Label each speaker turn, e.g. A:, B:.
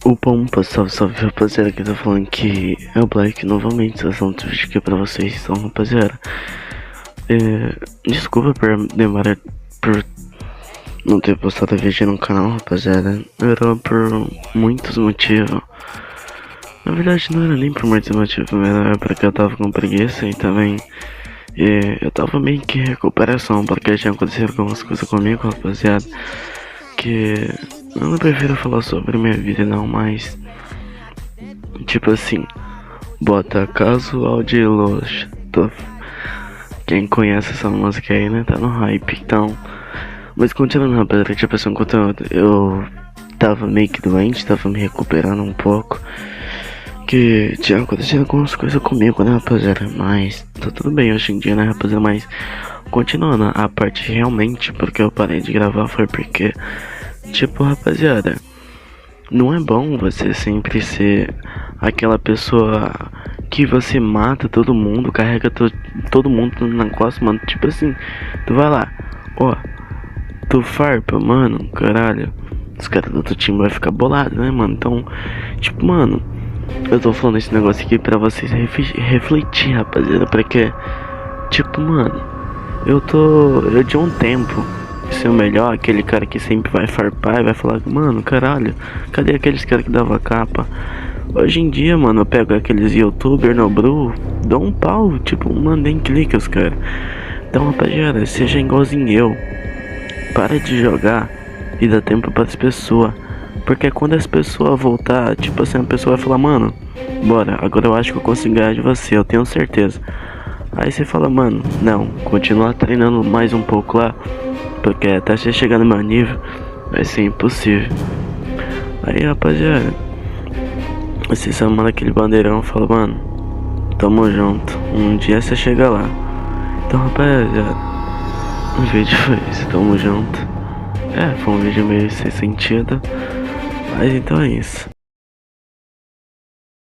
A: O bom pessoal, salve rapaziada, que tá falando que é o Black novamente, trazendo um vídeo aqui pra vocês, então rapaziada, desculpa por demorar, por não ter postado vídeo no canal, rapaziada. Era por muitos motivos. Na verdade não era nem por muitos motivos, era porque eu tava com preguiça e também eu tava meio que em recuperação, porque tinha acontecido algumas coisas comigo, rapaziada, que eu não prefiro falar sobre minha vida não, mas tipo assim, bota casual de luxo. Quem conhece essa música aí, né, tá no hype, então. Mas continuando, rapaziada, tipo assim, um conteúdo, eu tava meio que doente, tava me recuperando um pouco, que tinha acontecido algumas coisas comigo, né, rapaziada, mas tá tudo bem hoje em dia, né, rapaziada, mas continuando, a parte realmente porque eu parei de gravar foi porque, tipo, rapaziada, não é bom você sempre ser aquela pessoa que você mata todo mundo, carrega todo mundo na costa, mano. Tipo assim, tu vai lá, ó, tu farpa, mano, caralho. Os caras do outro time vai ficar bolado, né, mano? Então, tipo, mano, eu tô falando esse negócio aqui pra vocês refletir, rapaziada, porque, tipo, mano, eu de um tempo ser o melhor, aquele cara que sempre vai farpar e vai falar, mano, caralho, cadê aqueles caras que dava capa? Hoje em dia, mano, eu pego aqueles youtubers no Bru, dou um pau, tipo, mandem clique os caras. Então, rapaziada, seja igualzinho eu. Para de jogar e dá tempo para as pessoas. Porque quando as pessoas voltar, tipo assim, a pessoa vai falar, mano, bora, agora eu acho que eu consigo ganhar de você, eu tenho certeza. Aí você fala, mano, não, continua treinando mais um pouco lá, porque até você chegar no meu nível vai ser impossível. Aí, rapaziada, você só manda aquele bandeirão e fala, mano, tamo junto, um dia você chega lá. Então, rapaziada, o vídeo foi esse, tamo junto. Foi um vídeo meio sem sentido, mas então é isso.